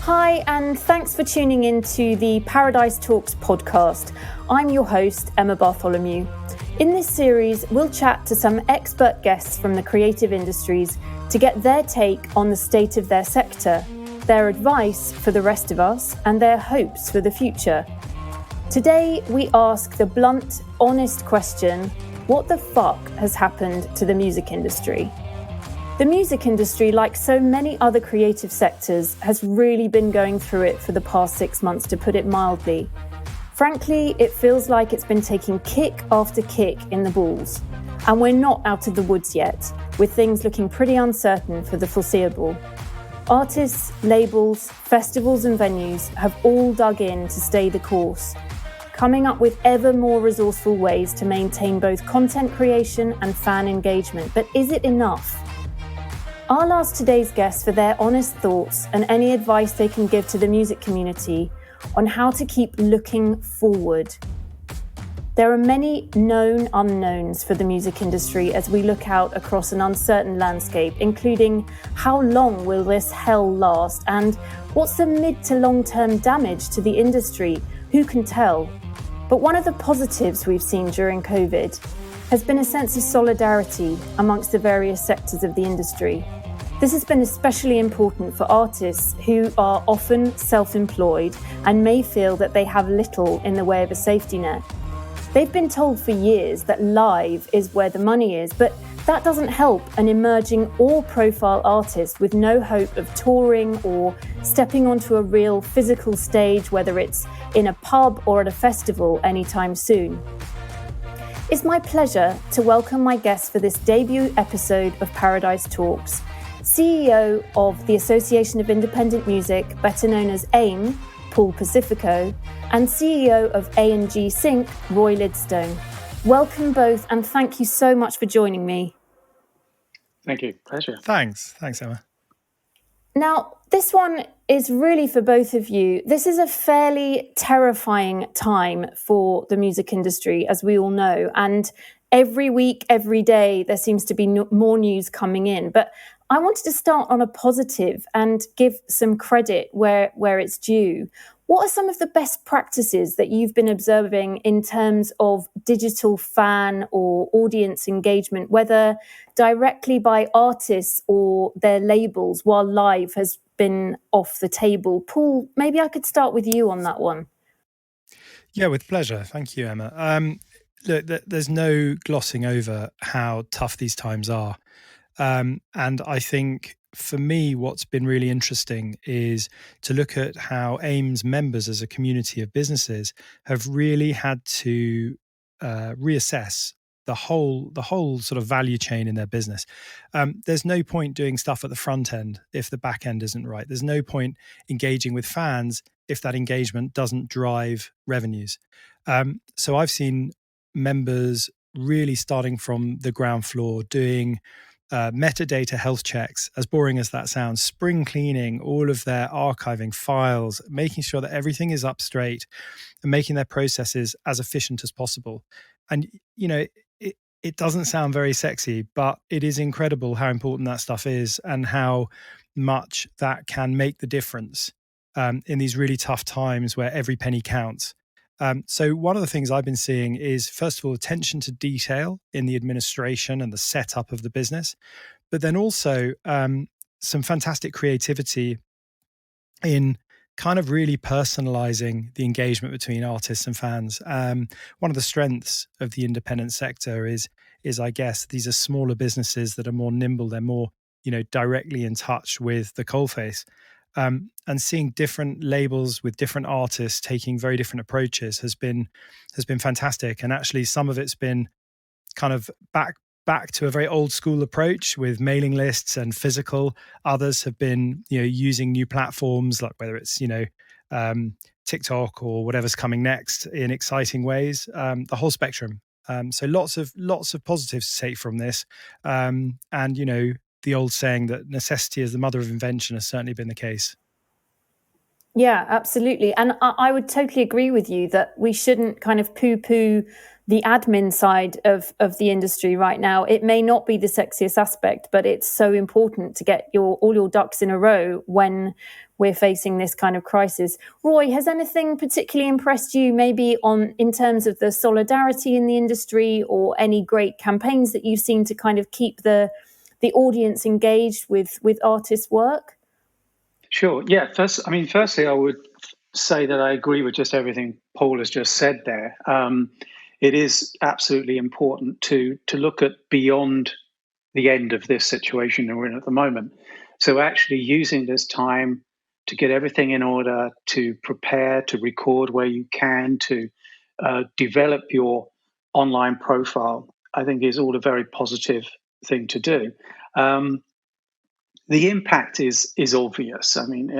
Hi, and thanks for tuning in to the Paradise Talks podcast. I'm your host, Emma Bartholomew. In this series, we'll chat to some expert guests from the creative industries to get their take on the state of their sector, their advice for the rest of us, and their hopes for the future. Today, we ask the blunt, honest question, what the fuck has happened to the music industry? The music industry, like so many other creative sectors, has really been going through it for the past 6 months, to put it mildly. Frankly, it feels like it's been taking kick after kick in the balls. And we're not out of the woods yet, with things looking pretty uncertain for the foreseeable. Artists, labels, festivals and venues have all dug in to stay the course, coming up with ever more resourceful ways to maintain both content creation and fan engagement. But is it enough? I'll ask today's guests for their honest thoughts and any advice they can give to the music community on how to keep looking forward. There are many known unknowns for the music industry as we look out across an uncertain landscape, including how long will this hell last and what's the mid to long-term damage to the industry? Who can tell? But one of the positives we've seen during COVID has been a sense of solidarity amongst the various sectors of the industry. This has been especially important for artists who are often self-employed and may feel that they have little in the way of a safety net. They've been told for years that live is where the money is, but that doesn't help an emerging or profile artist with no hope of touring or stepping onto a real physical stage, whether it's in a pub or at a festival anytime soon. It's my pleasure to welcome my guest for this debut episode of Paradise Talks, CEO of the Association of Independent Music, better known as A&amp, Paul Pacifico, and CEO of Gsync, Roy Lidstone. Welcome both, and thank you so much for joining me. Thank you. Pleasure. Thanks, Emma. Now, this one is really for both of you. This is a fairly terrifying time for the music industry, as we all know. And every week, every day, there seems to be more news coming in. But I wanted to start on a positive and give some credit where it's due. What are some of the best practices that you've been observing in terms of digital fan or audience engagement, whether directly by artists or their labels, while live has been off the table? Paul, maybe I could start with you on that one. Yeah, with pleasure. Thank you, Emma. Look, there's no glossing over how tough these times are. And I think for me, what's been really interesting is to look at how A&amp's members as a community of businesses have really had to reassess the whole sort of value chain in their business. There's no point doing stuff at the front end if the back end isn't right. There's no point engaging with fans if that engagement doesn't drive revenues. So I've seen members really starting from the ground floor doing metadata health checks, as boring as that sounds, spring cleaning all of their archiving files, making sure that everything is up straight and making their processes as efficient as possible. And, you know, it doesn't sound very sexy, but it is incredible how important that stuff is and how much that can make the difference in these really tough times where every penny counts. So one of the things I've been seeing is, first of all, attention to detail in the administration and the setup of the business, but then also some fantastic creativity in kind of really personalizing the engagement between artists and fans. One of the strengths of the independent sector is I guess these are smaller businesses that are more nimble. They're more, directly in touch with the coalface. And seeing different labels with different artists taking very different approaches has been fantastic. And actually, some of it's been kind of back to a very old school approach with mailing lists and physical. Others have been, using new platforms, like whether it's TikTok or whatever's coming next, in exciting ways. The whole spectrum. So lots of positives to take from this, and the old saying that necessity is the mother of invention has certainly been the case. Yeah, absolutely. And I would totally agree with you that we shouldn't kind of poo-poo the admin side of the industry right now. It may not be the sexiest aspect, but it's so important to get all your ducks in a row when we're facing this kind of crisis. Roy, has anything particularly impressed you, maybe in terms of the solidarity in the industry, or any great campaigns that you've seen to kind of keep the audience engaged with artists' work? Sure. Yeah. Firstly, I would say that I agree with just everything Paul has just said there. It is absolutely important to look at beyond the end of this situation that we're in at the moment. So actually using this time to get everything in order, to prepare, to record where you can, to develop your online profile, I think is all a very positive thing to do. The impact is obvious. I mean,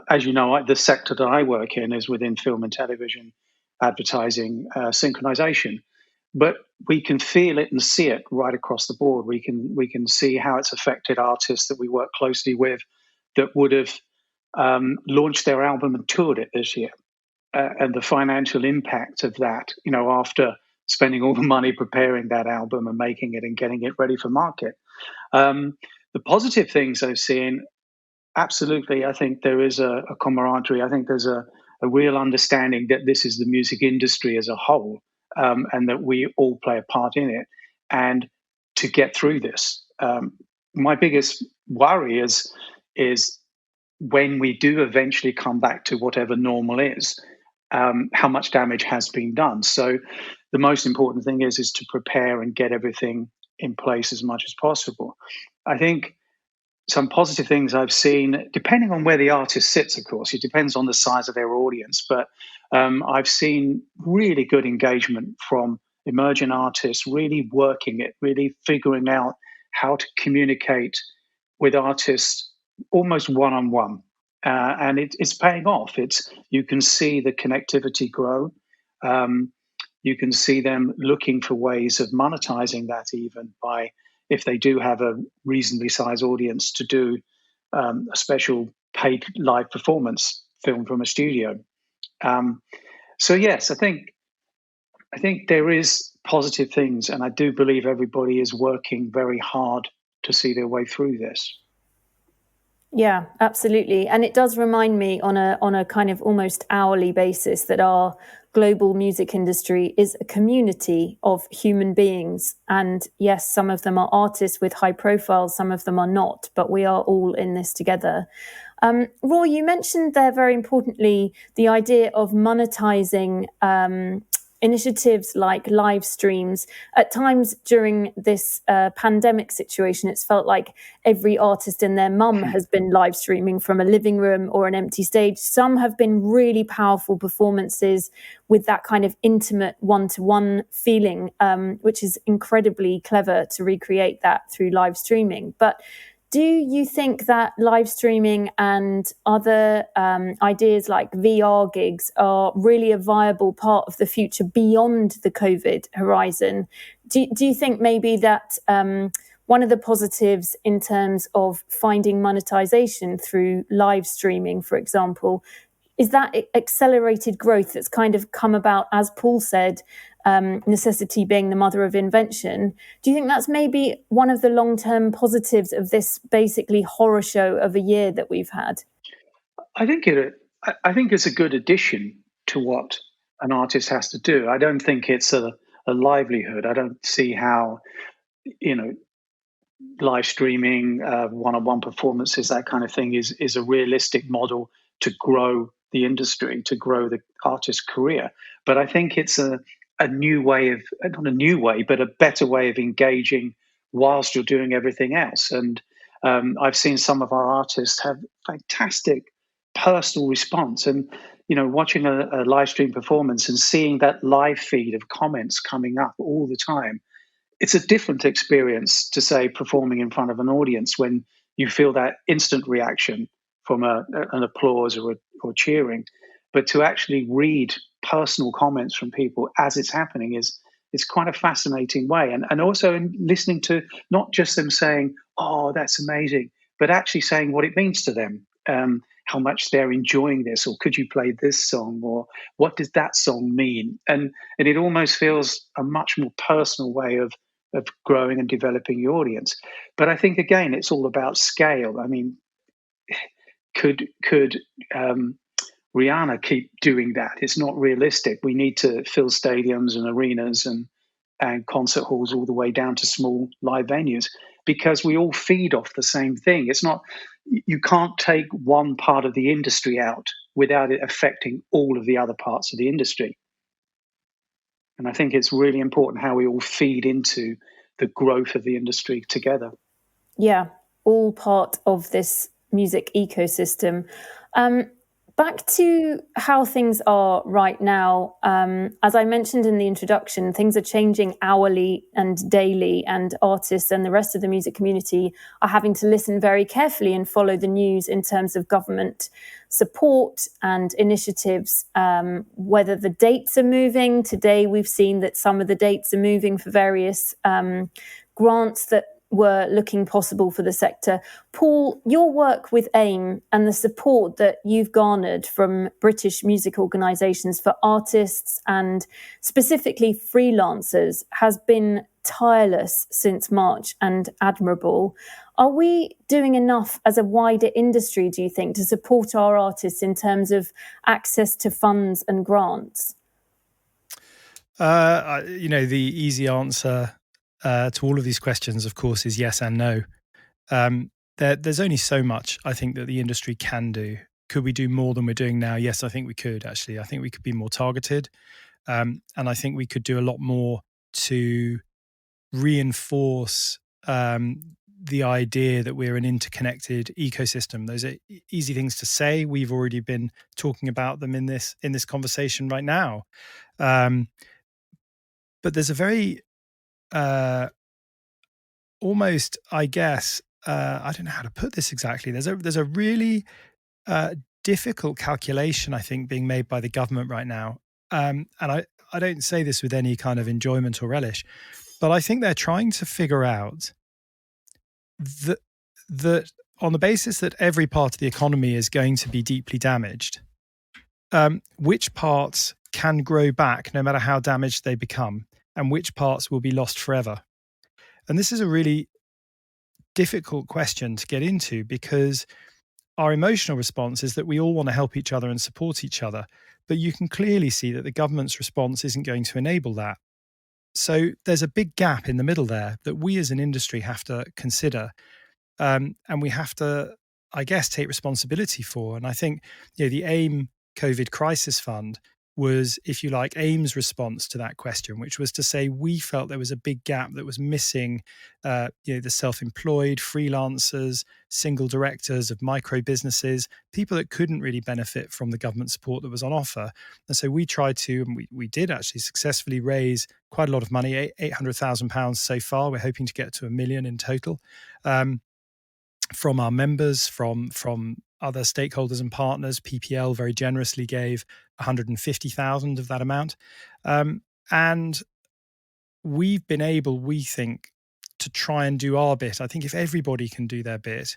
as you know, the sector that I work in is within film and television advertising synchronization, but we can feel it and see it right across the board. We can see how it's affected artists that we work closely with that would have launched their album and toured it this year, and the financial impact of that. After spending all the money preparing that album and making it and getting it ready for market. The positive things I've seen, absolutely, I think there is a camaraderie. I think there's a real understanding that this is the music industry as a whole, and that we all play a part in it. And to get through this, my biggest worry is when we do eventually come back to whatever normal is, how much damage has been done. So the most important thing is to prepare and get everything in place as much as possible. I think some positive things I've seen, depending on where the artist sits, of course, it depends on the size of their audience, but I've seen really good engagement from emerging artists, really working it, really figuring out how to communicate with artists almost one-on-one. And it's paying off. You can see the connectivity grow. You can see them looking for ways of monetizing that, even by, if they do have a reasonably sized audience, to do a special paid live performance filmed from a studio. So yes, I think there is positive things, and I do believe everybody is working very hard to see their way through this. Yeah, absolutely. And it does remind me on a kind of almost hourly basis that our global music industry is a community of human beings. And yes, some of them are artists with high profiles, some of them are not, but we are all in this together. Roy, you mentioned there very importantly the idea of monetizing initiatives like live streams. At times during this pandemic situation, it's felt like every artist and their mum has been live streaming from a living room or an empty stage. Some have been really powerful performances with that kind of intimate one-to-one feeling, which is incredibly clever to recreate that through live streaming. But do you think that live streaming and other ideas like VR gigs are really a viable part of the future beyond the COVID horizon? Do you think maybe that one of the positives in terms of finding monetization through live streaming, for example, is that accelerated growth that's kind of come about, as Paul said, necessity being the mother of invention? Do you think that's maybe one of the long-term positives of this basically horror show of a year that we've had? I think it's a good addition to what an artist has to do. I don't think it's a livelihood. I don't see how, live streaming, one-on-one performances, that kind of thing is a realistic model to grow the industry, to grow the artist's career. But I think it's a new way of, not a new way, but a better way of engaging whilst you're doing everything else. And I've seen some of our artists have fantastic personal response. And, watching a live stream performance and seeing that live feed of comments coming up all the time, it's a different experience to, say, performing in front of an audience when you feel that instant reaction from an applause or cheering. But to actually read personal comments from people as it's happening is quite a fascinating way. And also in listening to not just them saying, "Oh, that's amazing," but actually saying what it means to them, how much they're enjoying this, or could you play this song, or what does that song mean? And it almost feels a much more personal way of growing and developing your audience. But I think again, it's all about scale. I mean, could Rihanna keep doing that? It's not realistic. We need to fill stadiums and arenas and concert halls all the way down to small live venues, because we all feed off the same thing. It's not, you can't take one part of the industry out without it affecting all of the other parts of the industry. And I think it's really important how we all feed into the growth of the industry together. Yeah, all part of this music ecosystem. Back to how things are right now. As I mentioned in the introduction, things are changing hourly and daily, and artists and the rest of the music community are having to listen very carefully and follow the news in terms of government support and initiatives, whether the dates are moving. Today, we've seen that some of the dates are moving for various grants that were looking possible for the sector. Paul, your work with AIM and the support that you've garnered from British music organisations for artists and specifically freelancers has been tireless since March and admirable. Are we doing enough as a wider industry, do you think, to support our artists in terms of access to funds and grants? The easy answer to all of these questions, of course, is yes and no. There's only so much I think that the industry can do. Could we do more than we're doing now? Yes, I think we could, actually. I think we could be more targeted. And I think we could do a lot more to reinforce the idea that we're an interconnected ecosystem. Those are easy things to say. We've already been talking about them in this conversation right now. But there's a very almost, I guess, I don't know how to put this exactly. There's a really difficult calculation, I think, being made by the government right now. And I don't say this with any kind of enjoyment or relish, but I think they're trying to figure out that on the basis that every part of the economy is going to be deeply damaged, which parts can grow back no matter how damaged they become, and which parts will be lost forever. And this is a really difficult question to get into, because our emotional response is that we all want to help each other and support each other. But you can clearly see that the government's response isn't going to enable that. So there's a big gap in the middle there that we as an industry have to consider. And we have to, I guess, take responsibility for. And I think, the AIM COVID Crisis Fund was, if you like, AIM's response to that question, which was to say we felt there was a big gap that was missing the self-employed, freelancers, single directors of micro businesses, people that couldn't really benefit from the government support that was on offer. And so we tried to, and we did actually successfully raise quite a lot of money, £800,000 so far. We're hoping to get to £1 million in total, from our members, from other stakeholders and partners. PPL very generously gave 150,000 of that amount. And we've been able, we think, to try and do our bit. I think if everybody can do their bit,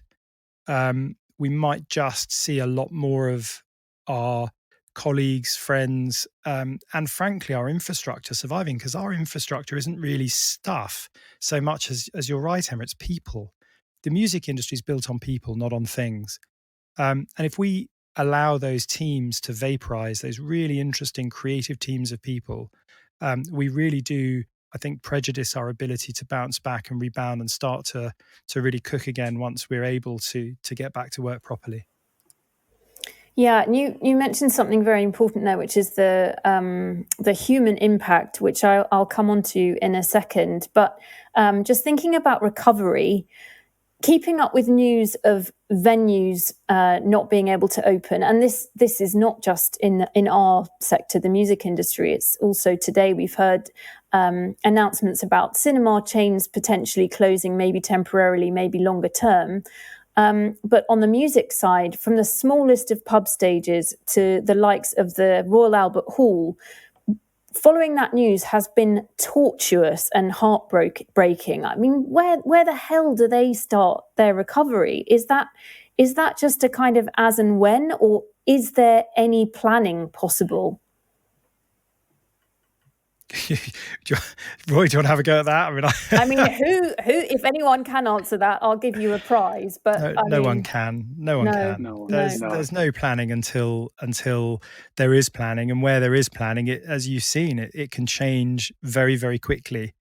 we might just see a lot more of our colleagues, friends, and frankly, our infrastructure surviving, because our infrastructure isn't really stuff so much as you're right, Emma, it's people. The music industry is built on people, not on things. And if we allow those teams to vaporize, those really interesting creative teams of people, we really do, I think, prejudice our ability to bounce back and rebound and start to really cook again once we're able to get back to work properly. Yeah, and you mentioned something very important there, which is the human impact, which I'll come on to in a second. But just thinking about recovery, keeping up with news of venues not being able to open, and this is not just in our sector, the music industry. It's also today we've heard announcements about cinema chains potentially closing, maybe temporarily, maybe longer term. But on the music side, from the smallest of pub stages to the likes of the Royal Albert Hall, following that news has been tortuous and heartbreaking. I mean, where the hell do they start their recovery? Is that just a kind of as and when, or is there any planning possible? Roy, do you want to have a go at that? I mean, who? If anyone can answer that, I'll give you a prize. But no one can. No one can. There's no planning until there is planning, and where there is planning, as you've seen, it can change very, very quickly.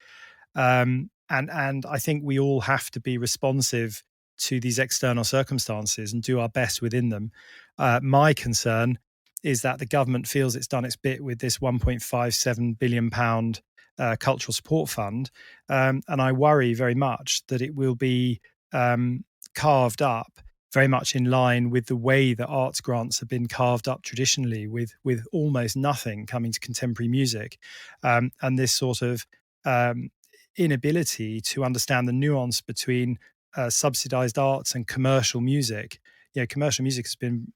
And I think we all have to be responsive to these external circumstances and do our best within them. My concern is that the government feels it's done its bit with this £1.57 billion cultural support fund. And I worry very much that it will be carved up very much in line with the way that arts grants have been carved up traditionally, with almost nothing coming to contemporary music. And this sort of inability to understand the nuance between subsidized arts and commercial music. Commercial music has been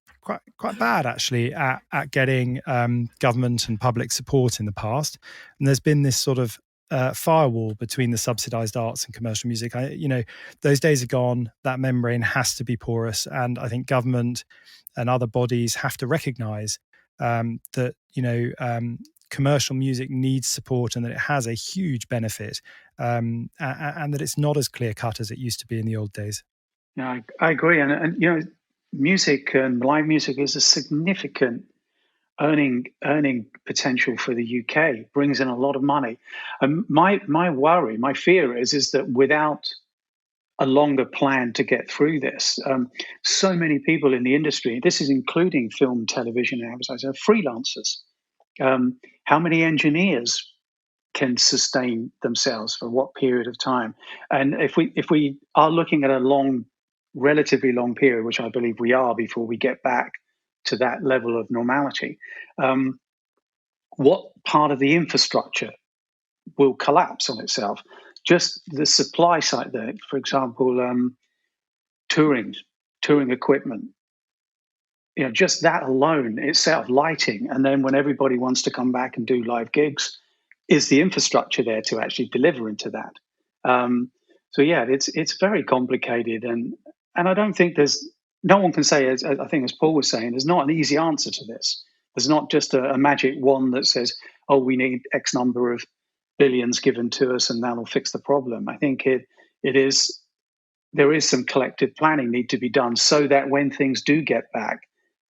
quite bad actually at getting government and public support in the past, and there's been this sort of firewall between the subsidized arts and commercial music. Those days are gone. That membrane has to be porous, and I think government and other bodies have to recognize that commercial music needs support, and that it has a huge benefit, and that it's not as clear cut as it used to be in the old days. Yeah, I agree, and music and live music is a significant earning potential for the UK. Brings in a lot of money. My worry, my fear is that without a longer plan to get through this, so many people in the industry, this is including film, television, and advertising, are freelancers. How many engineers can sustain themselves for what period of time? And if we are looking at a relatively long period, which I believe we are, before we get back to that level of normality, what part of the infrastructure will collapse on itself? Just the supply side there, for example, touring equipment, just that alone itself, lighting, and then when everybody wants to come back and do live gigs, is the infrastructure there to actually deliver into that? So yeah, it's very complicated, and I don't think no one can say, as I think as Paul was saying, there's not an easy answer to this. There's not just a magic wand that says, oh, we need X number of billions given to us and that'll fix the problem. I think there is some collective planning need to be done so that when things do get back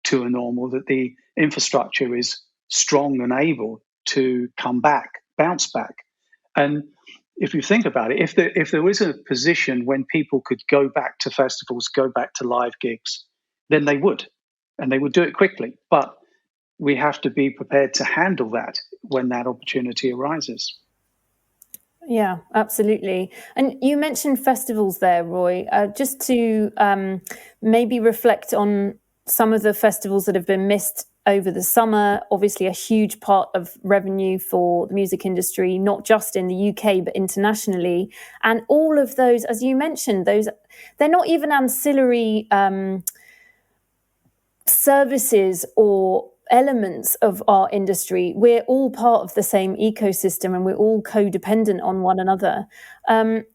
to a normal, that the infrastructure is strong and able to bounce back. And if you think about it, if there is a position when people could go back to festivals, go back to live gigs, then they would, and they would do it quickly. But we have to be prepared to handle that when that opportunity arises. Yeah, absolutely. And you mentioned festivals there, Roy. Just to maybe reflect on some of the festivals that have been missed over the summer. Obviously, a huge part of revenue for the music industry, not just in the UK, but internationally. And all of those, as you mentioned, they're not even ancillary services or elements of our industry. We're all part of the same ecosystem, and we're all codependent on one another.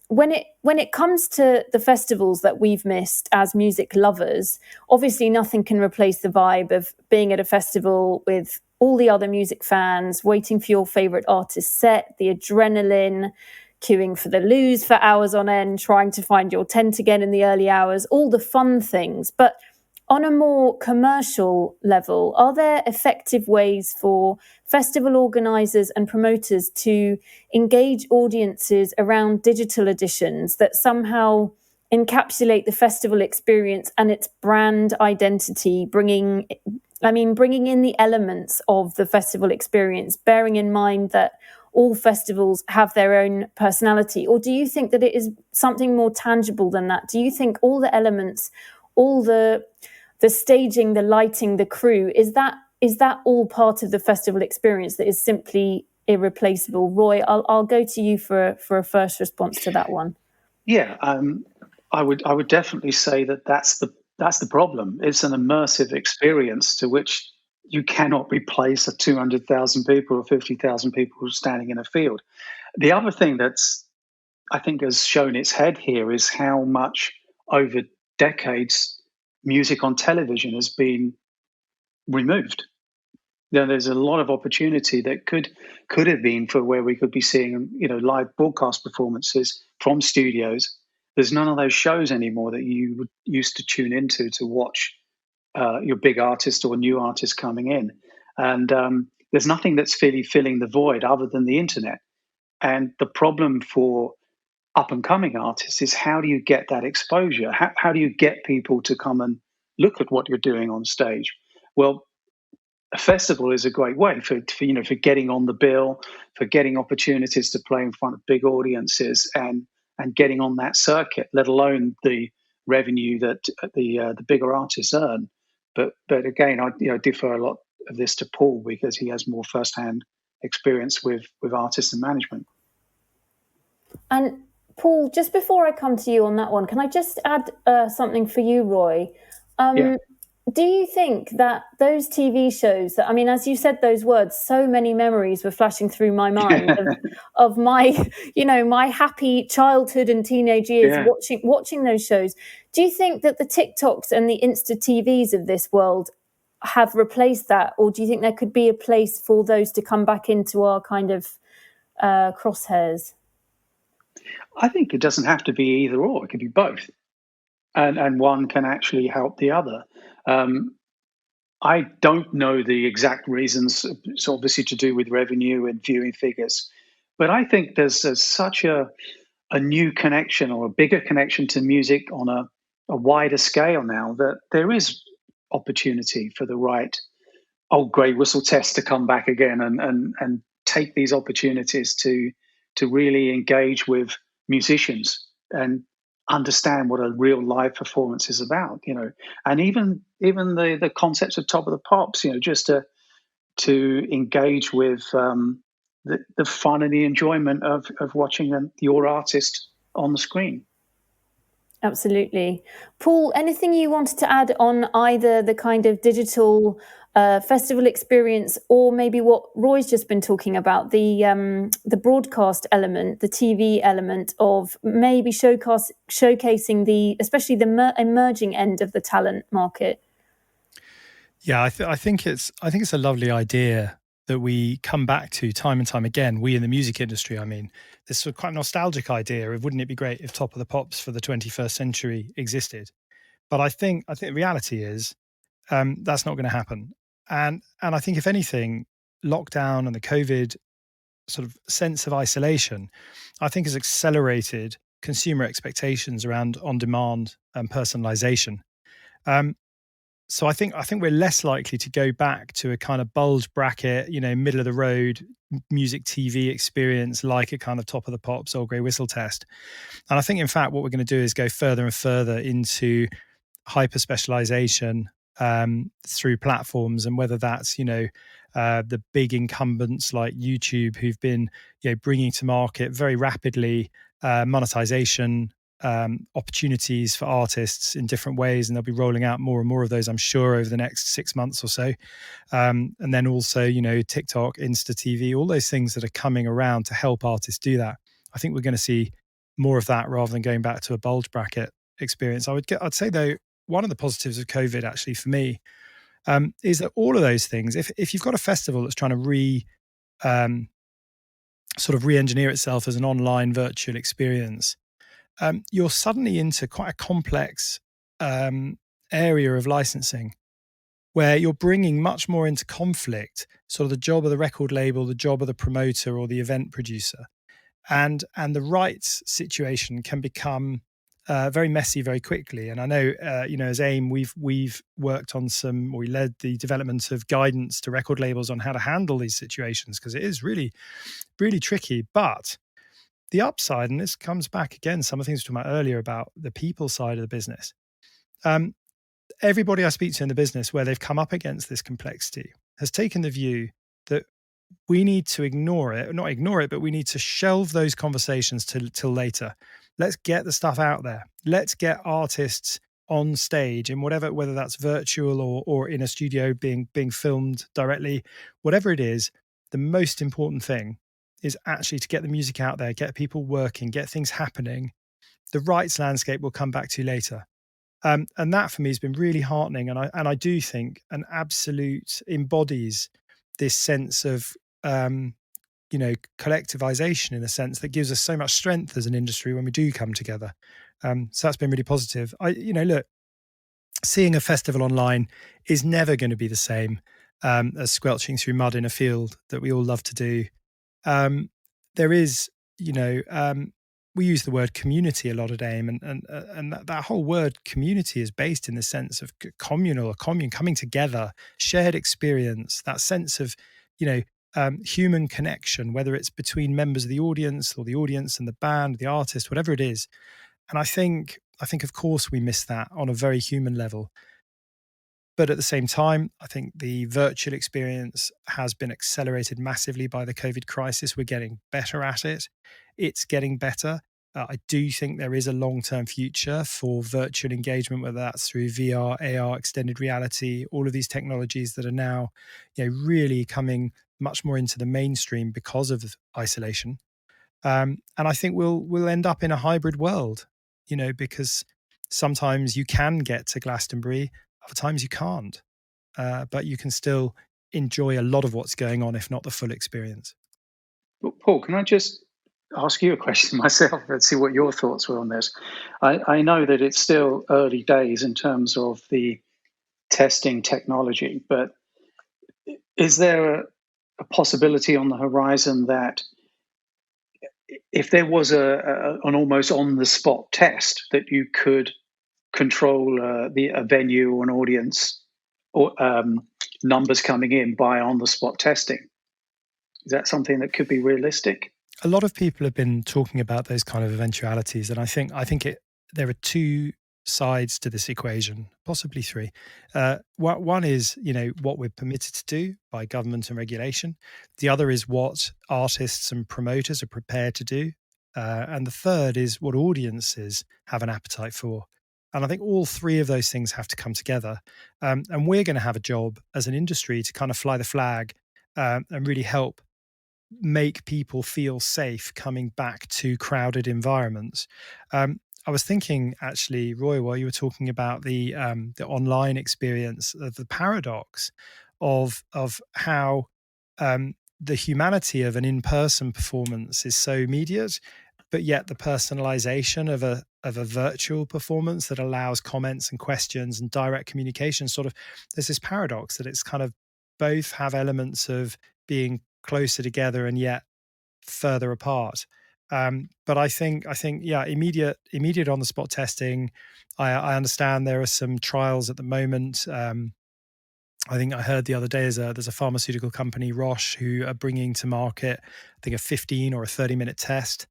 When it comes to the festivals that we've missed as music lovers, obviously nothing can replace the vibe of being at a festival with all the other music fans, waiting for your favorite artist's set, the adrenaline, queuing for the loos for hours on end, trying to find your tent again in the early hours, all the fun things. But on a more commercial level, are there effective ways for festival organisers and promoters to engage audiences around digital editions that somehow encapsulate the festival experience and its brand identity, bringing in the elements of the festival experience, bearing in mind that all festivals have their own personality? Or do you think that it is something more tangible than that? Do you think all the elements, all the staging, the lighting, the crew, is that all part of the festival experience that is simply irreplaceable? Roy, I'll go to you for a first response to that one. Yeah, I would definitely say that's the problem. It's an immersive experience to which you cannot replace a 200,000 people or 50,000 people standing in a field. The other thing that's, I think, has shown its head here is how much over decades music on television has been removed. There's a lot of opportunity that could have been for where we could be seeing, live broadcast performances from studios. There's none of those shows anymore that you used to tune into to watch your big artist or new artist coming in, and there's nothing that's really filling the void other than the internet. And the problem for up and coming artists is, how do you get that exposure? How do you get people to come and look at what you're doing on stage? Well, a festival is a great way for getting on the bill, for getting opportunities to play in front of big audiences, and getting on that circuit, let alone the revenue that the bigger artists earn. But again, I defer a lot of this to Paul, because he has more firsthand experience with artists and management. And Paul, just before I come to you on that one, can I just add something for you, Roy? Yeah. Do you think that those TV shows that, I mean, as you said those words, so many memories were flashing through my mind of my, my happy childhood and teenage years watching those shows. Do you think that the TikToks and the Insta TVs of this world have replaced that? Or do you think there could be a place for those to come back into our kind of crosshairs? I think it doesn't have to be either or. It could be both. And one can actually help the other. I don't know the exact reasons. It's obviously to do with revenue and viewing figures, but I think there's such a new connection, or a bigger connection to music on a wider scale now, that there is opportunity for the right old grey whistle test to come back again and take these opportunities to really engage with musicians and understand what a real live performance is about, and even the concepts of Top of the Pops, just to engage with the fun and the enjoyment of watching your artist on the screen. Absolutely. Paul, anything you wanted to add on either the kind of digital festival experience, or maybe what Roy's just been talking about, the broadcast element, the TV element of maybe showcasing especially the emerging end of the talent market? Yeah, I think it's a lovely idea that we come back to time and time again. We in the music industry, I mean, this sort of quite nostalgic idea of, wouldn't it be great if Top of the Pops for the 21st century existed? But I think the reality is that's not going to happen. And I think, if anything, lockdown and the COVID sort of sense of isolation, I think, has accelerated consumer expectations around on-demand and personalization. So I think we're less likely to go back to a kind of bulge bracket, middle of the road music TV experience like a kind of Top of the Pops or grey whistle test. And I think, in fact, what we're going to do is go further and further into hyper specialization through platforms, and whether that's the big incumbents like YouTube, who've been bringing to market very rapidly monetization opportunities for artists in different ways, and they'll be rolling out more and more of those, I'm sure, over the next 6 months or so. And then also TikTok, Insta TV, all those things that are coming around to help artists do that. I think we're going to see more of that rather than going back to a bulge bracket experience. I'd say, though, one of the positives of COVID, actually, for me, is that all of those things, if you've got a festival that's trying to re-engineer itself as an online virtual experience, you're suddenly into quite a complex area of licensing, where you're bringing much more into conflict sort of the job of the record label, the job of the promoter or the event producer, and the rights situation can become very messy very quickly. And I know, as AIM, we've worked on we led the development of guidance to record labels on how to handle these situations, because it is really, really tricky. But the upside, and this comes back again, some of the things we were talking about earlier about the people side of the business. Everybody I speak to in the business where they've come up against this complexity has taken the view that we need to not ignore it, but we need to shelve those conversations till later. Let's get the stuff out there. Let's get artists on stage in whatever, whether that's virtual or in a studio being filmed directly, whatever it is, the most important thing is actually to get the music out there, get people working, get things happening. The rights landscape will come back to later. And that for me has been really heartening. And I do think an absolute embodies this sense of, collectivization, in a sense that gives us so much strength as an industry when we do come together. So that's been really positive. Look, seeing a festival online is never going to be the same as squelching through mud in a field that we all love to do. There is, we use the word community a lot at AIM, and that whole word community is based in the sense of communal, a commune, coming together, shared experience, that sense of, human connection, whether it's between members of the audience or the audience and the band, the artist, whatever it is. And I think of course we miss that on a very human level. But at the same time, I think the virtual experience has been accelerated massively by the COVID crisis. We're getting better at it. It's getting better. I do think there is a long-term future for virtual engagement, whether that's through VR, AR, extended reality, all of these technologies that are now, really coming much more into the mainstream because of isolation. And I think we'll end up in a hybrid world, because sometimes you can get to Glastonbury, other times you can't, but you can still enjoy a lot of what's going on, if not the full experience. Well, Paul, can I just ask you a question myself and see what your thoughts were on this? I know that it's still early days in terms of the testing technology, but is there a possibility on the horizon that if there was an almost on-the-spot test, that you could control a venue or an audience or numbers coming in by on-the-spot testing? Is that something that could be realistic? A lot of people have been talking about those kind of eventualities, and I think there are two sides to this equation, possibly three. One is, what we're permitted to do by government and regulation. The other is what artists and promoters are prepared to do. And the third is what audiences have an appetite for. And I think all three of those things have to come together. And we're going to have a job as an industry to kind of fly the flag and really help make people feel safe coming back to crowded environments. I was thinking, actually, Roy, while you were talking about the online experience, of the paradox of how the humanity of an in-person performance is so immediate, but yet the personalization of a virtual performance that allows comments and questions and direct communication, there's this paradox that it's kind of both have elements of being closer together and yet further apart. But I think, immediate on the spot testing. I understand there are some trials at the moment. I think I heard the other day there's a pharmaceutical company, Roche, who are bringing to market, I think, a 15 or a 30-minute test.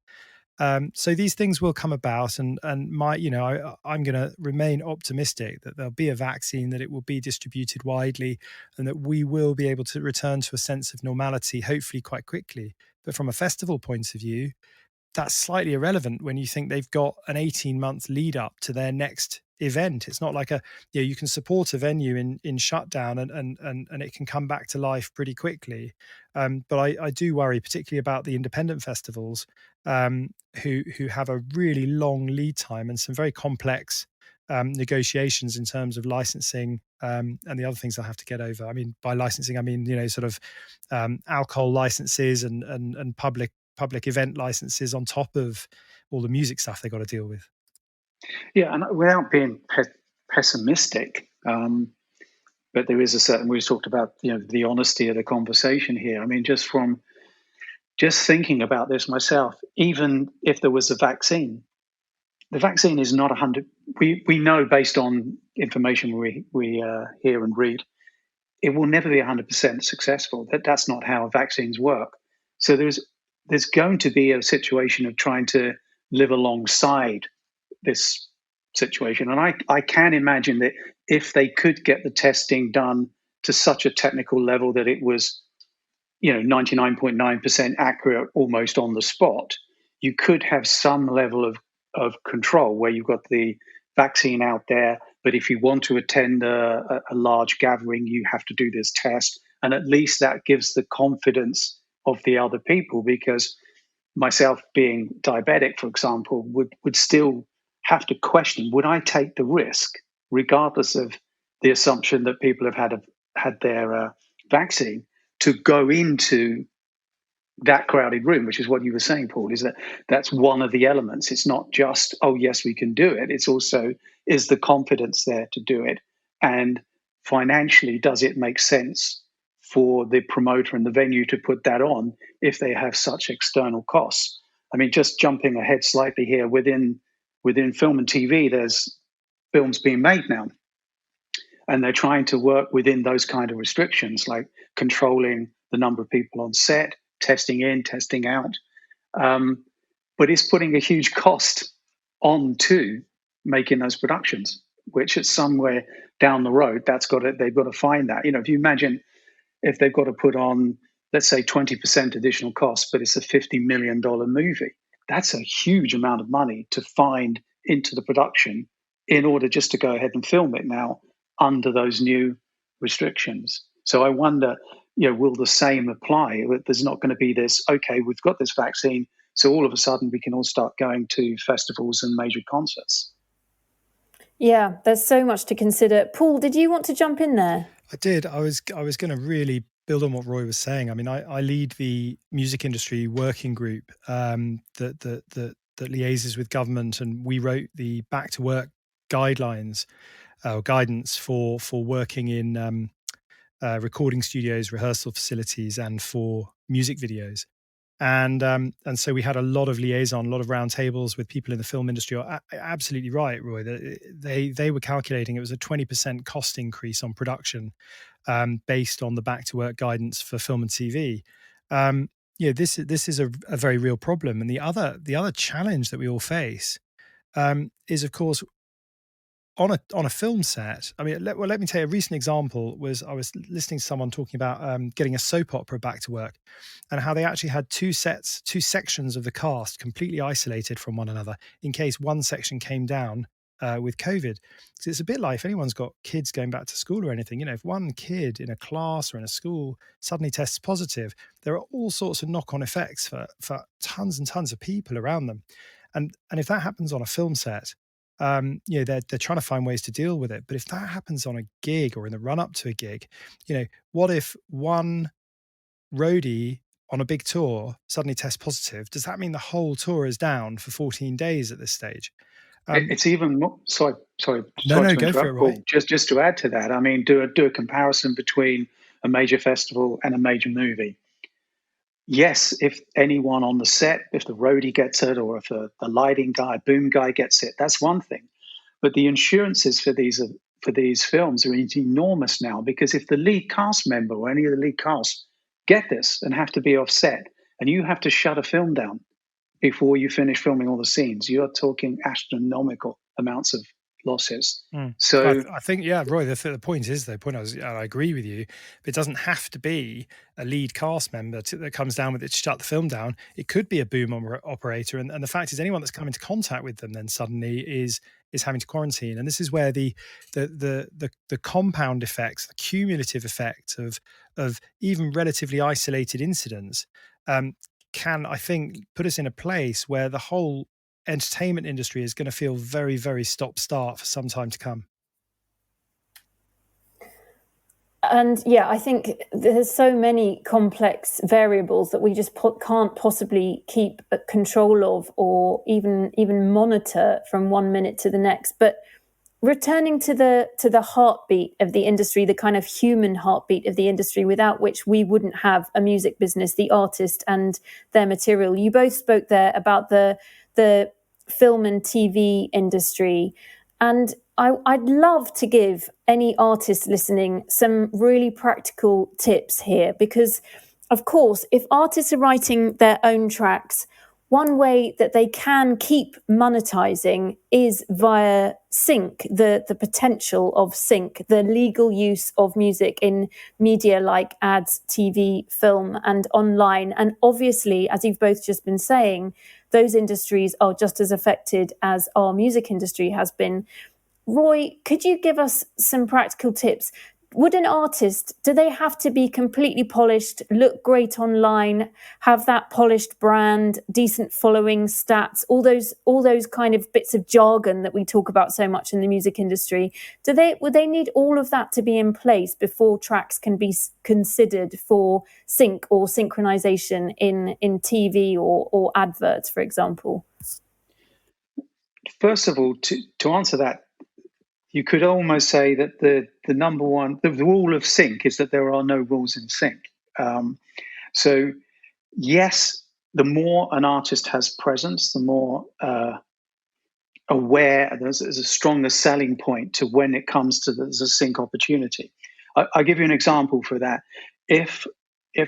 So these things will come about, and I'm going to remain optimistic that there'll be a vaccine, that it will be distributed widely, and that we will be able to return to a sense of normality, hopefully quite quickly. But from a festival point of view, that's slightly irrelevant when you think they've got an 18-month lead up to their next event. It's not like you can support a venue in shutdown and it can come back to life pretty quickly. But I do worry particularly about the independent festivals who have a really long lead time and some very complex negotiations in terms of licensing and the other things they'll have to get over. I mean, by licensing, I mean, alcohol licenses and public event licenses on top of all the music stuff they got to deal with. Yeah, and without being pessimistic, but there is a certain. We talked about the honesty of the conversation here. I mean, just thinking about this myself, even if there was a vaccine, the vaccine is not 100. We know based on information we hear and read, it will never be 100% successful. That's not how vaccines work. So there's going to be a situation of trying to live alongside this situation. And I can imagine that if they could get the testing done to such a technical level that it was 99.9% accurate almost on the spot, you could have some level of control where you've got the vaccine out there, But if you want to attend a large gathering, you have to do this test. And at least that gives the confidence of the other people, because myself being diabetic, for example, would still have to question, would I take the risk, regardless of the assumption that people have had their vaccine, to go into that crowded room, which is what you were saying, Paul, is that's one of the elements. It's not just, oh, yes, we can do it. It's also, is the confidence there to do it? And financially, does it make sense for the promoter and the venue to put that on if they have such external costs? I mean, just jumping ahead slightly here, within film and TV, there's films being made now, and they're trying to work within those kind of restrictions, like controlling the number of people on set, testing in, testing out. But it's putting a huge cost on to making those productions, which at somewhere down the road, they've got to find that. If you imagine if they've got to put on, let's say, 20% additional cost, but it's a $50 million movie, that's a huge amount of money to find into the production in order just to go ahead and film it now under those new restrictions. So I wonder, will the same apply? There's not going to be this, okay, we've got this vaccine, so all of a sudden we can all start going to festivals and major concerts. Yeah, there's so much to consider. Paul, did you want to jump in there? I did. I was going to really build on what Roy was saying. I mean, I lead the music industry working group that liaises with government, and we wrote the back to work guidelines or guidance for working in recording studios, rehearsal facilities, and for music videos. And so we had a lot of liaison, a lot of roundtables with people in the film industry. You're absolutely right, Roy. They were calculating it was a 20% cost increase on production based on the back to work guidance for film and TV. This is a very real problem. And the other challenge that we all face is, of course, on a film set. I mean, let me tell you a recent example. Was I was listening to someone talking about getting a soap opera back to work, and how they actually had two sections of the cast completely isolated from one another in case one section came down with COVID. So it's a bit like if anyone's got kids going back to school or anything, if one kid in a class or in a school suddenly tests positive, there are all sorts of knock-on effects for tons and tons of people around them. And if that happens on a film set, they're trying to find ways to deal with it. But if that happens on a gig or in the run up to a gig, what if one roadie on a big tour suddenly tests positive? Does that mean the whole tour is down for 14 days at this stage? It's even more. Sorry No, to go for it, Roy. Just to add to that, I mean, do a comparison between a major festival and a major movie. Yes, if anyone on the set, if the roadie gets it, or if the lighting guy, boom guy gets it, that's one thing. But the insurances for these films are enormous now, because if the lead cast member or any of the lead cast get this and have to be offset, and you have to shut a film down before you finish filming all the scenes, you're talking astronomical amounts of losses. So I think, Roy, the point is, I agree with you, but it doesn't have to be a lead cast member that comes down with it to shut the film down. It could be a boom operator, and the fact is, anyone that's come into contact with them then suddenly is having to quarantine. And this is where the compound effects, the cumulative effect of even relatively isolated incidents can, I think, put us in a place where the whole entertainment industry is going to feel very, very stop-start for some time to come. And I think there's so many complex variables that we just can't possibly keep control of, or even monitor from 1 minute to the next. But returning to the heartbeat of the industry, the kind of human heartbeat of the industry, without which we wouldn't have a music business, the artist and their material. You both spoke there about the film and TV industry, and I'd love to give any artist listening some really practical tips here, because, of course, if artists are writing their own tracks, one way that they can keep monetizing is via sync, the potential of sync, the legal use of music in media like ads, TV, film, and online. And obviously, as you've both just been saying, those industries are just as affected as our music industry has been. Roy, could you give us some practical tips? Would an artist, do they have to be completely polished, look great online, have that polished brand, decent following, stats, all those kind of bits of jargon that we talk about so much in the music industry? Would they need all of that to be in place before tracks can be considered for sync or synchronization in TV or adverts, for example? First of all, to answer that, you could almost say that the number one, the rule of sync is that there are no rules in sync. So yes, the more an artist has presence, the more aware, there's a stronger selling point to when it comes to the sync opportunity. I'll give you an example for that. If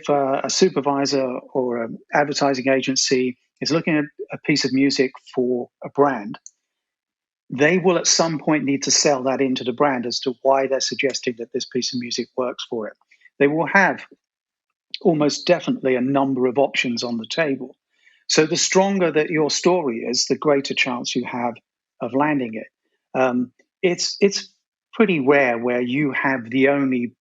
a supervisor or an advertising agency is looking at a piece of music for a brand, they will at some point need to sell that into the brand as to why they're suggesting that this piece of music works for it. They will have almost definitely a number of options on the table. So the stronger that your story is, the greater chance you have of landing it. It's pretty rare where you have the only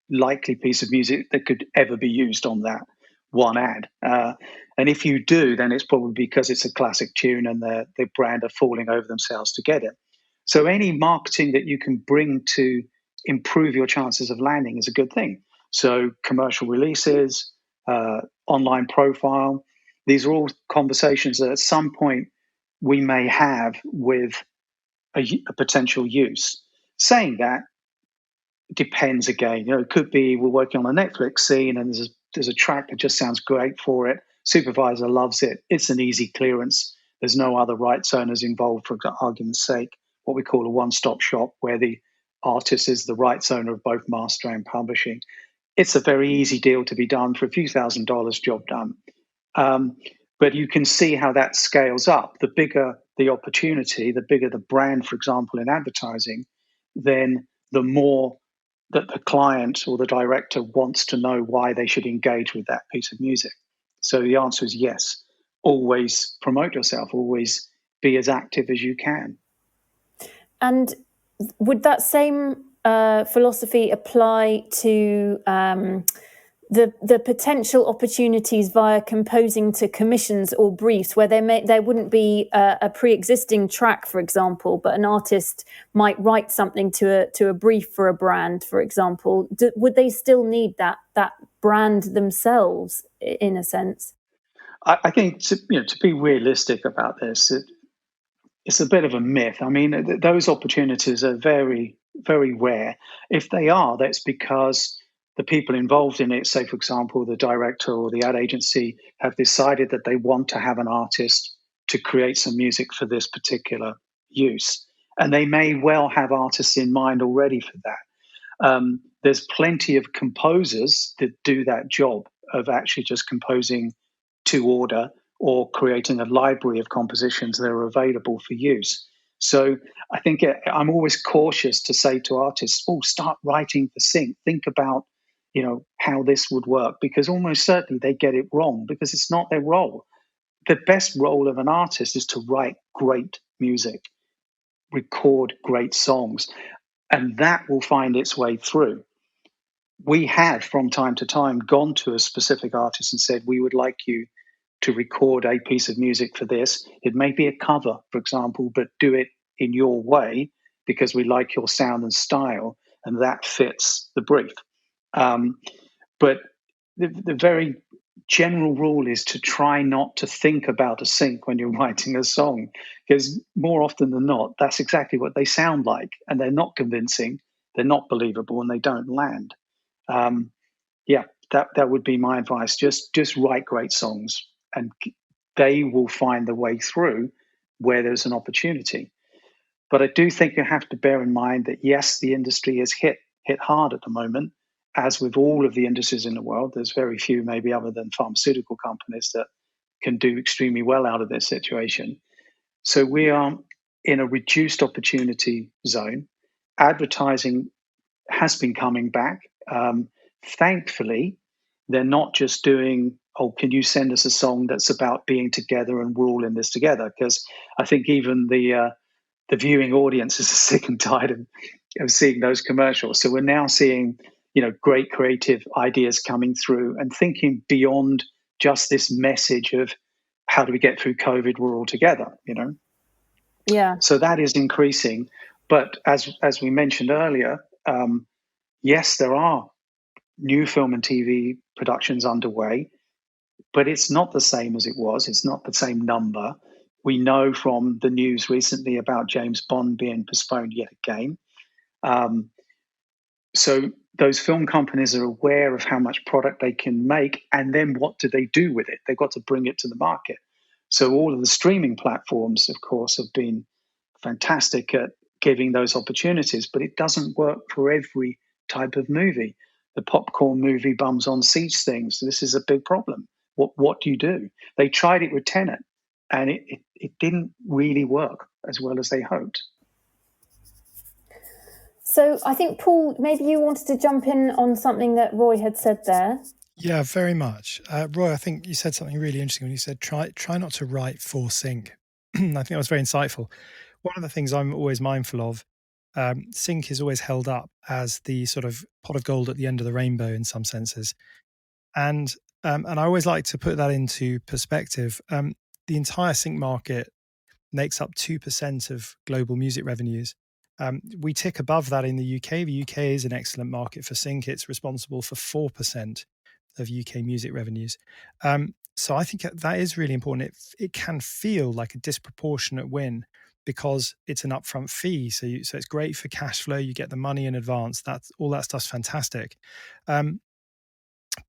likely piece of music that could ever be used on that one ad. And if you do, then it's probably because it's a classic tune and the brand are falling over themselves to get it. So any marketing that you can bring to improve your chances of landing is a good thing. So commercial releases, online profile, these are all conversations that at some point we may have with a potential use. Saying that, depends again. It could be we're working on a Netflix scene and there's a track that just sounds great for it. Supervisor loves it. It's an easy clearance. There's no other rights owners involved, for argument's sake. What we call a one-stop shop, where the artist is the rights owner of both master and publishing. It's a very easy deal to be done for a few $1,000s, job done. But you can see how that scales up. The bigger the opportunity, the bigger the brand, for example, in advertising, then the more that the client or the director wants to know why they should engage with that piece of music. So the answer is yes. Always promote yourself, always be as active as you can. And would that same philosophy apply to the potential opportunities via composing to commissions or briefs, where there wouldn't be a pre-existing track, for example, but an artist might write something to a brief for a brand, for example? Would they still need that brand themselves, in a sense? I think to be realistic about this, it's a bit of a myth. I mean, those opportunities are very, very rare. If they are, that's because the people involved in it, say, for example, the director or the ad agency, have decided that they want to have an artist to create some music for this particular use. And they may well have artists in mind already for that. There's plenty of composers that do that job of actually just composing to order or creating a library of compositions that are available for use. So I think I'm always cautious to say to artists, start writing for sync. Think about, how this would work, because almost certainly they get it wrong because it's not their role. The best role of an artist is to write great music, record great songs, and that will find its way through. We have, from time to time, gone to a specific artist and said, we would like you to record a piece of music for this. It may be a cover, for example, but do it in your way because we like your sound and style, and that fits the brief. But the very general rule is to try not to think about a sync when you're writing a song, because more often than not, that's exactly what they sound like, and they're not convincing, they're not believable, and they don't land. That would be my advice. Just write great songs, and they will find the way through where there's an opportunity. But I do think you have to bear in mind that, yes, the industry is hit hard at the moment, as with all of the industries in the world. There's very few, maybe other than pharmaceutical companies, that can do extremely well out of this situation. So we are in a reduced opportunity zone. Advertising has been coming back. Thankfully, they're not just doing, can you send us a song that's about being together and we're all in this together? Because I think even the the viewing audiences are sick and tired of seeing those commercials. So we're now seeing, great creative ideas coming through and thinking beyond just this message of how do we get through COVID? We're all together, Yeah. So that is increasing. But as we mentioned earlier, yes, there are new film and TV productions underway, but it's not the same as it was. It's not the same number. We know from the news recently about James Bond being postponed yet again. So those film companies are aware of how much product they can make, and then what do they do with it? They've got to bring it to the market. So all of the streaming platforms, of course, have been fantastic at giving those opportunities, but it doesn't work for every type of movie. The popcorn movie bums on seats things. This is a big problem. What do you do? They tried it with Tenet, and it didn't really work as well as they hoped. So I think, Paul, maybe you wanted to jump in on something that Roy had said there. Yeah, very much. Roy, I think you said something really interesting when you said try not to write for sync. I think that was very insightful. One of the things I'm always mindful of, sync is always held up as the sort of pot of gold at the end of the rainbow in some senses. And I always like to put that into perspective. The entire sync market makes up 2% of global music revenues. We tick above that in the UK. The UK is an excellent market for sync. It's responsible for 4% of UK music revenues. So I think that is really important. It can feel like a disproportionate win because it's an upfront fee. So it's great for cash flow. You get the money in advance. All that stuff's fantastic. But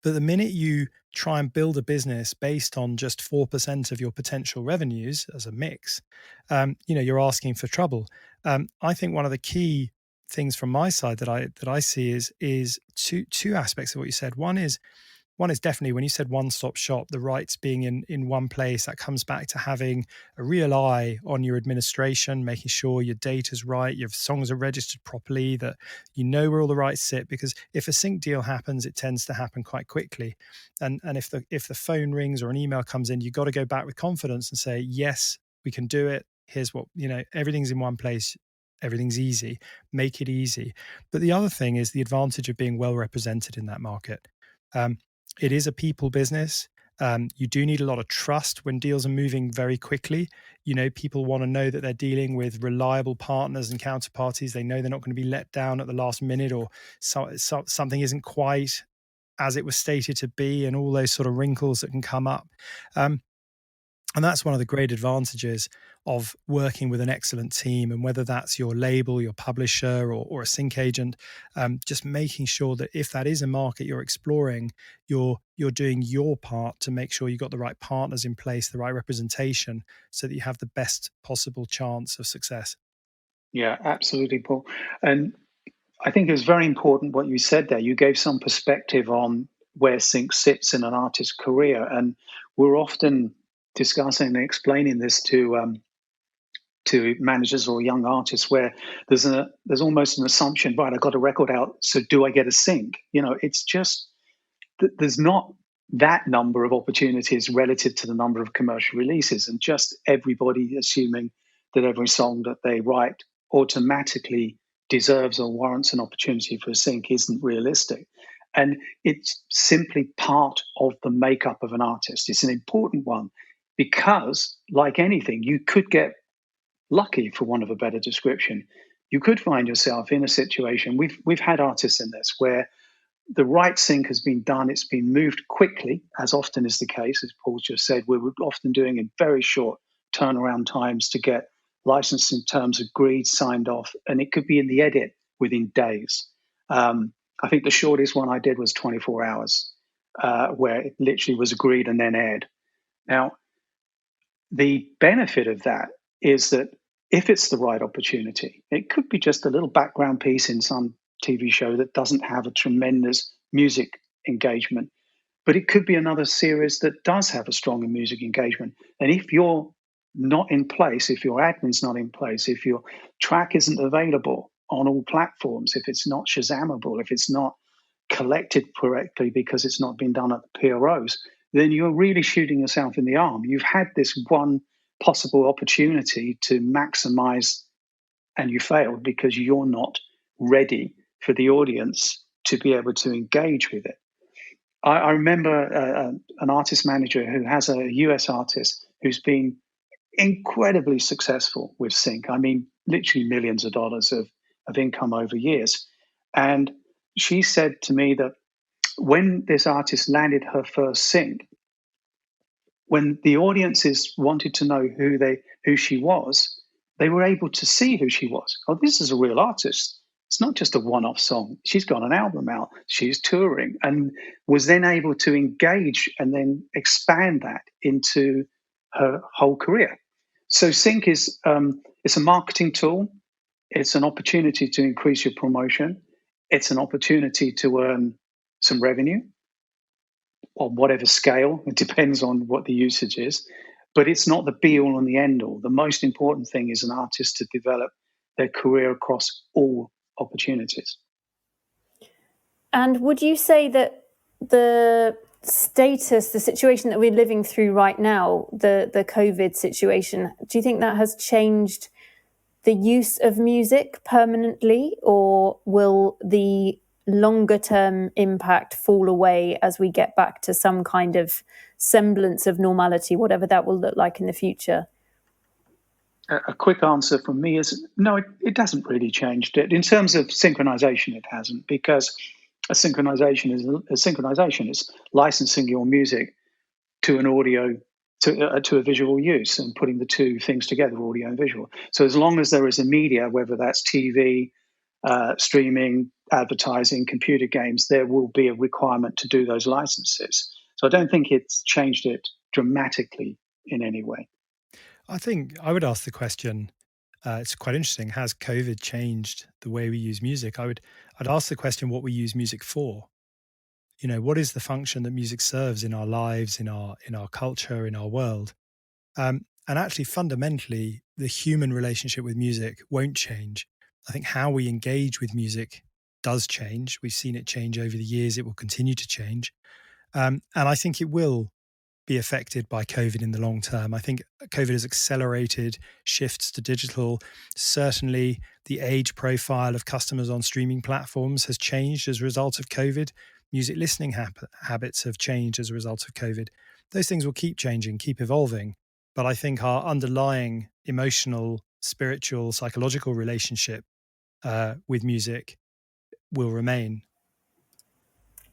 the minute you try and build a business based on just 4% of your potential revenues as a mix, you're asking for trouble. I think one of the key things from my side that I see is two aspects of what you said. One is definitely when you said one-stop shop, the rights being in one place, that comes back to having a real eye on your administration, making sure your data's right, your songs are registered properly, that you know where all the rights sit. Because if a sync deal happens, it tends to happen quite quickly. And if the phone rings or an email comes in, you've got to go back with confidence and say, yes, we can do it. Here's what, everything's in one place. Everything's easy. Make it easy. But the other thing is the advantage of being well represented in that market. It is a people business. You do need a lot of trust when deals are moving very quickly. People want to know that they're dealing with reliable partners and counterparties. They know they're not going to be let down at the last minute, or something isn't quite as it was stated to be, and all those sort of wrinkles that can come up. And that's one of the great advantages of working with an excellent team. And whether that's your label, your publisher, or a sync agent, just making sure that if that is a market you're exploring, you're doing your part to make sure you've got the right partners in place, the right representation, so that you have the best possible chance of success. Yeah, absolutely, Paul. And I think it was very important what you said there. You gave some perspective on where sync sits in an artist's career. And we're often discussing and explaining this to managers or young artists, where there's almost an assumption, right, I got a record out, so do I get a sync? It's just there's not that number of opportunities relative to the number of commercial releases, and just everybody assuming that every song that they write automatically deserves or warrants an opportunity for a sync isn't realistic. And it's simply part of the makeup of an artist. It's an important one because, like anything, you could get lucky, for want of a better description. You could find yourself in a situation, we've had artists in this, where the right sync has been done, it's been moved quickly, as often is the case, as Paul just said. We're often doing in very short turnaround times to get licensing terms agreed, signed off, and it could be in the edit within days. I think the shortest one I did was 24 hours, where it literally was agreed and then aired. Now, the benefit of that is that if it's the right opportunity, it could be just a little background piece in some TV show that doesn't have a tremendous music engagement, but it could be another series that does have a stronger music engagement. And if you're not in place, if your admin's not in place, if your track isn't available on all platforms, if it's not Shazamable, if it's not collected correctly because it's not been done at the PROs, then you're really shooting yourself in the arm. You've had this one possible opportunity to maximize and you failed because you're not ready for the audience to be able to engage with it. I remember an artist manager who has a US artist who's been incredibly successful with Sync. I mean, literally millions of dollars of income over years. And she said to me that when this artist landed her first Sync, when the audiences wanted to know who she was, they were able to see who she was. Oh, this is a real artist. It's not just a one-off song. She's got an album out. She's touring, and was then able to engage and then expand that into her whole career. So Sync is it's a marketing tool. It's an opportunity to increase your promotion. It's an opportunity to earn some revenue on whatever scale. It depends on what the usage is. But it's not the be-all and the end-all. The most important thing is an artist to develop their career across all opportunities. And would you say that the status, the situation that we're living through right now, the COVID situation, do you think that has changed the use of music permanently, or will the longer term impact fall away as we get back to some kind of semblance of normality, whatever that will look like in the future? A quick answer from me is no, it doesn't really change it. In terms of synchronization, it hasn't, because a synchronization is a synchronization. It's licensing your music to an audio, to a visual use, and putting the two things together, audio and visual. So as long as there is a media, whether that's TV, streaming, advertising, computer games, there will be a requirement to do those licenses. So I don't think it's changed it dramatically in any way. I think I would ask the question, it's quite interesting, has COVID changed the way we use music? I'd ask the question, what we use music for. You know, what is the function that music serves in our lives, in our culture, in our world? And actually, fundamentally, the human relationship with music won't change. I think how we engage with music does change. We've seen it change over the years. It will continue to change. And I think it will be affected by COVID in the long term. I think COVID has accelerated shifts to digital. Certainly, the age profile of customers on streaming platforms has changed as a result of COVID. Music listening habits have changed as a result of COVID. Those things will keep changing, keep evolving. But I think our underlying emotional, spiritual, psychological relationship with music will remain.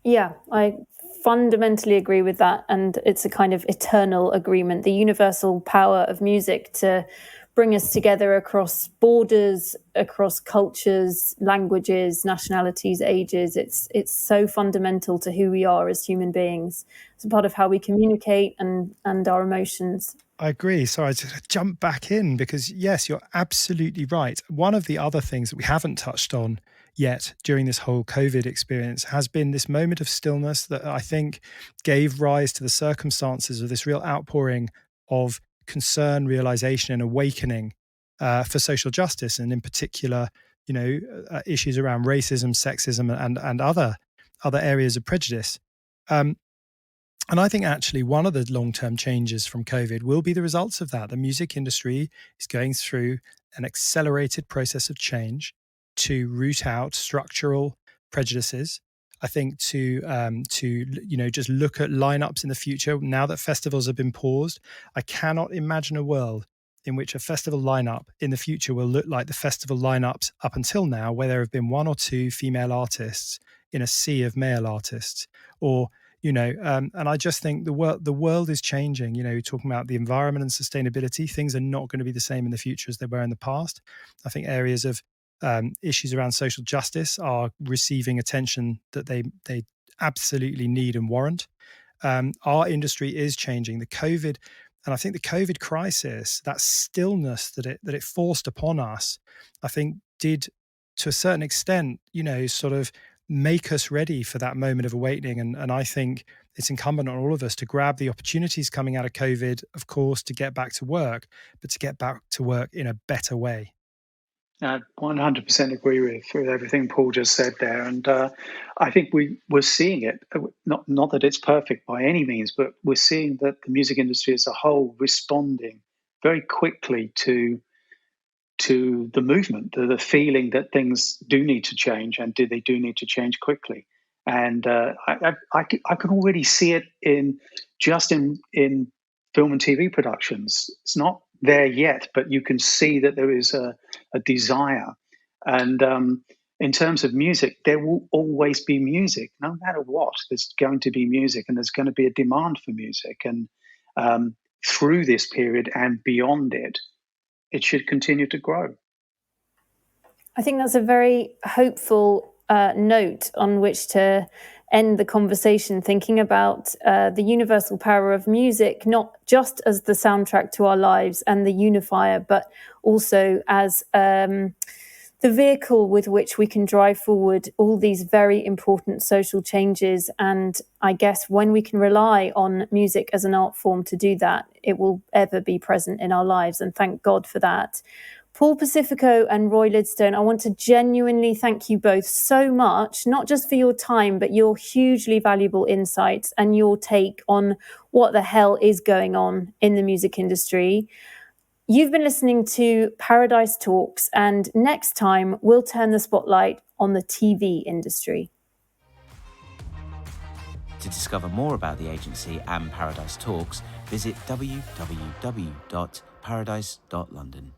Yeah, I fundamentally agree with that. And it's a kind of eternal agreement, the universal power of music to bring us together across borders, across cultures, languages, nationalities, ages. It's so fundamental to who we are as human beings. It's a part of how we communicate and our emotions. I agree. Sorry, I just jump back in because, yes, you're absolutely right. One of the other things that we haven't touched on yet during this whole COVID experience has been this moment of stillness that I think gave rise to the circumstances of this real outpouring of concern, realization, and awakening for social justice, and in particular, issues around racism, sexism, and other areas of prejudice. And I think actually one of the long-term changes from COVID will be the results of that. The music industry is going through an accelerated process of change to root out structural prejudices. I think to just look at lineups in the future now that festivals have been paused. I cannot imagine a world in which a festival lineup in the future will look like the festival lineups up until now, where there have been one or two female artists in a sea of male artists, or and I just think the world is changing. Talking about the environment and sustainability, things are not going to be the same in the future as they were in the past. I think areas of issues around social justice are receiving attention that they absolutely need and warrant. Our industry is changing. And I think the COVID crisis, that stillness that it forced upon us, I think did to a certain extent, sort of make us ready for that moment of awakening. And I think it's incumbent on all of us to grab the opportunities coming out of COVID, of course, to get back to work, but to get back to work in a better way. I 100% agree with everything Paul just said there. And I think we're seeing it, not that it's perfect by any means, but we're seeing that the music industry as a whole responding very quickly to to the movement, the feeling that things do need to change, and they do need to change quickly. And I can already see it in film and TV productions. It's not there yet, but you can see that there is a desire. And in terms of music, there will always be music, no matter what. There's going to be music, and there's going to be a demand for music. And through this period and beyond it, it should continue to grow. I think that's a very hopeful note on which to end the conversation, thinking about the universal power of music, not just as the soundtrack to our lives and the unifier, but also as the vehicle with which we can drive forward all these very important social changes. And I guess when we can rely on music as an art form to do that, it will ever be present in our lives. And thank God for that. Paul Pacifico and Roy Lidstone, I want to genuinely thank you both so much, not just for your time, but your hugely valuable insights and your take on what the hell is going on in the music industry. You've been listening to Paradise Talks, and next time we'll turn the spotlight on the TV industry. To discover more about the agency and Paradise Talks, visit www.paradise.london.